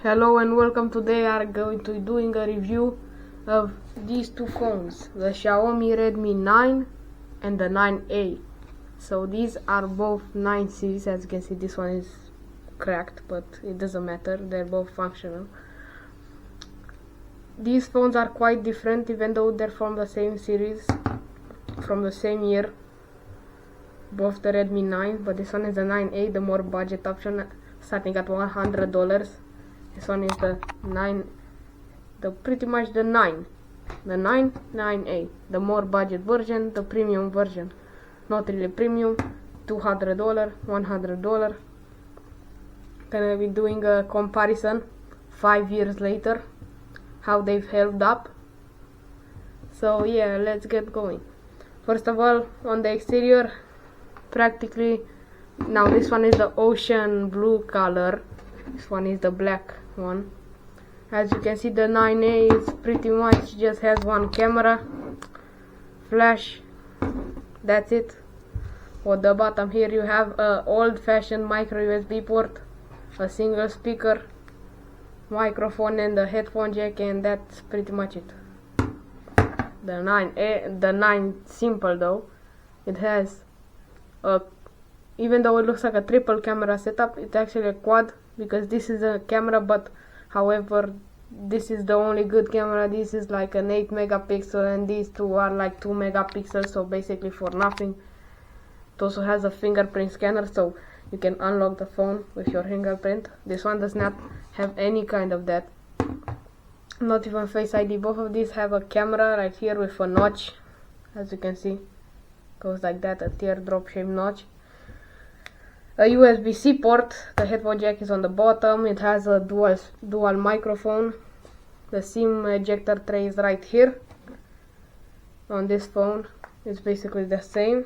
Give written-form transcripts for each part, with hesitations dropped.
Hello and welcome. Today I am going to be doing a review of these two phones, the Xiaomi Redmi 9 and the 9A. So these are both 9 series. As you can see, this one is cracked, but it doesn't matter, they're both functional. These phones are quite different even though they're from the same series, from the same year, both the Redmi 9, but this one is the 9A, the more budget option, starting at $100. This one is the 9, pretty much the 9, the 9A, the more budget version, the premium version. Not really premium, $200, $100. Gonna be doing a comparison 5 years later, how they've held up. So yeah, let's get going. First of all, on the exterior, practically, now this one is the ocean blue color, this one is the black one. As you can see, the 9A is pretty much just has one camera, flash, that's it. On the bottom here you have a old-fashioned micro USB port, a single speaker, microphone and a headphone jack, and that's pretty much it. The 9 simple though, it has a, even though it looks like a triple camera setup, it's actually a quad, because this is a camera, but however this is the only good camera. This is like an 8 megapixel and these two are like 2 megapixels, so basically for nothing. It also has a fingerprint scanner, so you can unlock the phone with your fingerprint. This one does not have any kind of that, not even Face ID. Both of these have a camera right here with a notch, as you can see, goes like that, a teardrop shaped notch. A USB-C port, the headphone jack is on the bottom, it has a dual microphone. The SIM ejector tray is right here. On this phone, it's basically the same.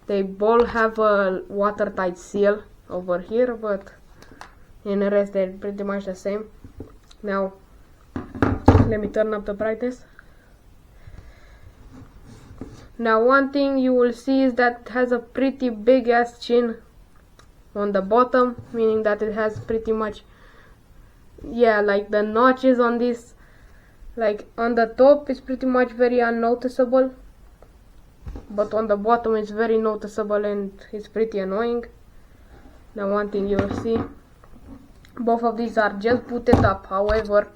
They both have a watertight seal over here, but in the rest they're pretty much the same. Now, let me turn up the brightness. Now one thing you will see is that it has a pretty big ass chin on the bottom, meaning that it has pretty much, yeah, like the notches on this, like on the top is pretty much very unnoticeable, but on the bottom it's very noticeable and it's pretty annoying. Now one thing you will see, both of these are just booted up, however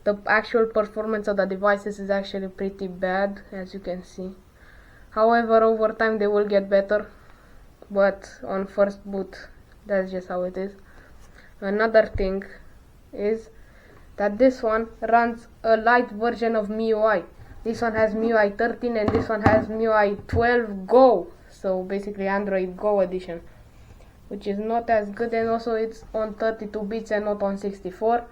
the actual performance of the devices is actually pretty bad, as you can see. However, over time they will get better, but on first boot, that's just how it is. Another thing is that this one runs a light version of MIUI. This one has MIUI 13 and this one has MIUI 12 Go, so basically Android Go edition, which is not as good, and also it's on 32 bits and not on 64.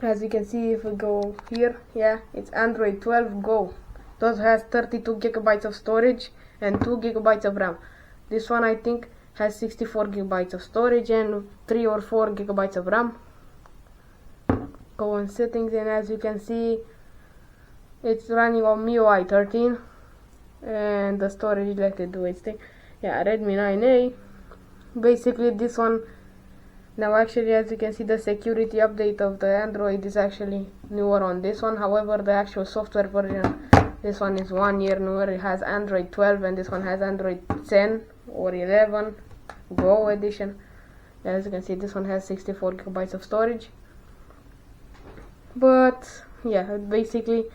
As you can see, if we go here, yeah, it's Android 12 Go. It also has 32 gigabytes of storage and 2 gigabytes of RAM. This one I think has 64 gigabytes of storage and 3 or 4 gigabytes of RAM. Go on settings, and as you can see, it's running on MIUI 13 and the storage, let it do its thing. Yeah, Redmi 9A. Basically this one, now actually, as you can see, the security update of the Android is actually newer on this one. However, the actual software version, this one is 1 year newer. It has Android 12 and this one has Android 10 or 11 Go edition. As you can see, this one has 64 gigabytes of storage. But yeah, basically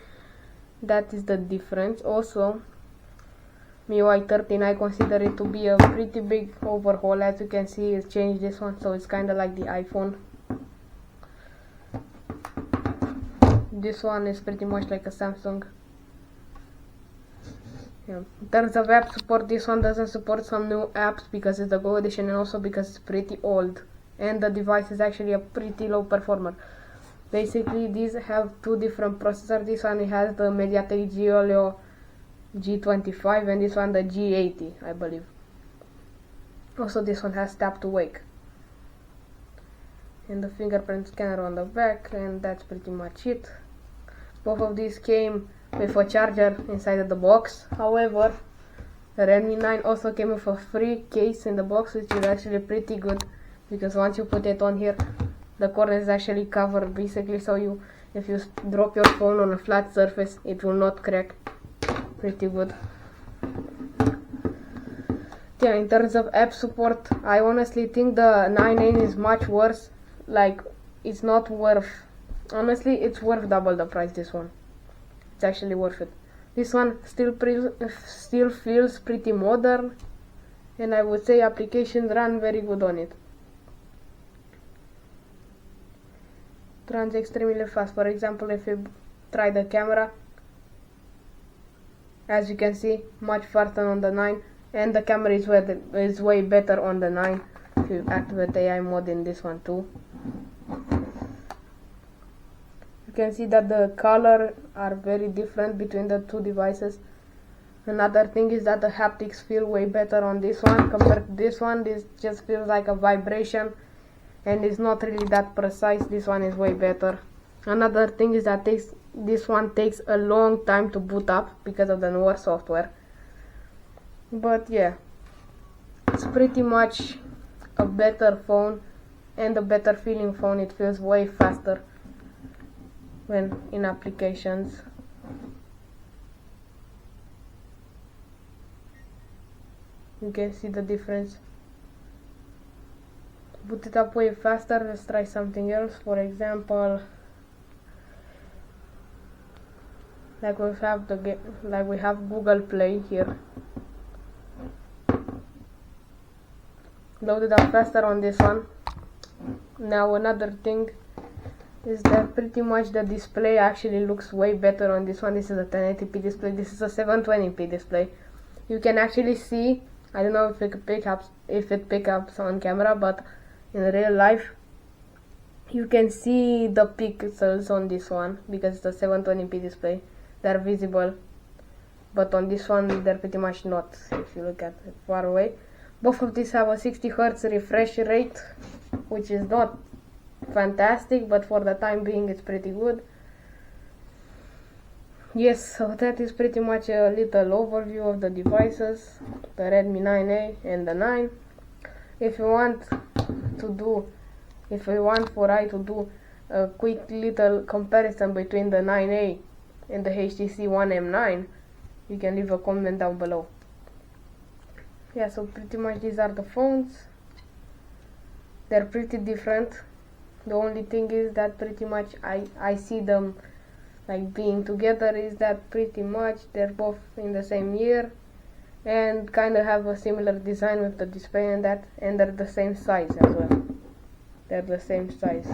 that is the difference. Also, MIUI 13, I consider it to be a pretty big overhaul. As you can see, it's changed this one, so it's kind of like the iPhone. This one is pretty much like a Samsung. Yeah. In terms of app support, this one doesn't support some new apps because it's the Go edition, and also because it's pretty old and the device is actually a pretty low performer. Basically, these have two different processors. This one has the MediaTek Helio G25 and this one the G80, I believe. Also this one has tap to wake and the fingerprint scanner on the back, and that's pretty much it. Both of these came with a charger inside of the box. However, the Redmi 9 also came with a free case in the box, which is actually pretty good. because once you put it on here, the corner is actually covered basically, so if you drop your phone on a flat surface, it will not crack. Pretty good. Yeah, in terms of app support, I honestly think the 9A is much worse. Like, it's not worth, honestly, it's worth double the price. This one, it's actually worth it. This one still feels pretty modern, and I would say applications run very good on it. It runs extremely fast. For example, if you try the camera, as you can see, much faster on the 9, and the camera is way better on the 9 if you activate AI mode in this one too. You can see that the color are very different between the two devices. Another thing is that the haptics feel way better on this one compared to this one. This just feels like a vibration and it's not really that precise. This one is way better. Another thing is that this one takes a long time to boot up because of the newer software. But yeah, it's pretty much a better phone and a better feeling phone. It feels way faster when in applications. You can see the difference. Boot it up way faster. Let's try something else. For example, like we have Google Play here. Load it up faster on this one. Now another thing is that pretty much the display actually looks way better on this one. This is a 1080p display. This is a 720p display. You can actually see, I don't know if it picks up on camera, but in real life you can see the pixels on this one because it's a 720p display. They're visible, but on this one they're pretty much not if you look at it far away. Both of these have a 60 Hz refresh rate, which is not fantastic, but for the time being it's pretty good. Yes, so that is pretty much a little overview of the devices, the Redmi 9A and the 9. If you want for I to do a quick little comparison between the 9A and the HTC One M9, you can leave a comment down below. Yeah, so pretty much these are the phones. They're pretty different. The only thing is that pretty much I see them like being together is that pretty much they're both in the same year and kind of have a similar design with the display and that, and they're the same size as well. They're the same size.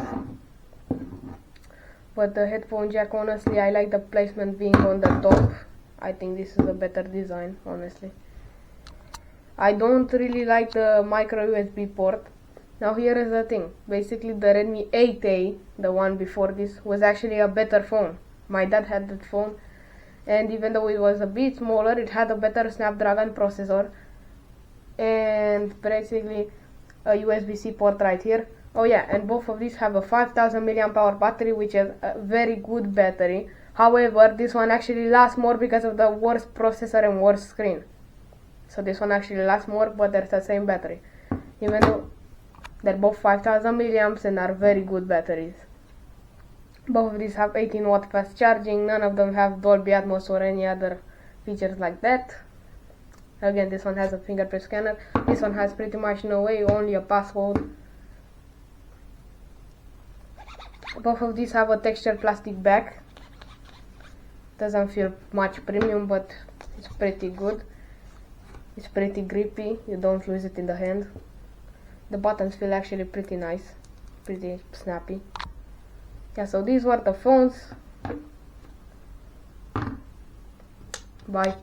But the headphone jack, honestly, I like the placement being on the top. I think this is a better design, honestly. I don't really like the micro USB port. Now here is the thing. Basically the Redmi 8A, the one before this, was actually a better phone. My dad had that phone, and even though it was a bit smaller, it had a better Snapdragon processor and basically a USB-C port right here. Oh yeah, and both of these have a 5000 mAh battery, which is a very good battery. However, this one actually lasts more because of the worse processor and worse screen. So this one actually lasts more, but there's the same battery, even though they're both 5000 milliamps and are very good batteries. Both of these have 18 watt fast charging. None of them have Dolby Atmos or any other features like that. Again, this one has a fingerprint scanner. This one has pretty much no way, only a passcode. Both of these have a textured plastic back. Doesn't feel much premium, but it's pretty good. It's pretty grippy, you don't lose it in the hand. The buttons feel actually pretty nice, pretty snappy. Yeah, so these were the phones. Bye.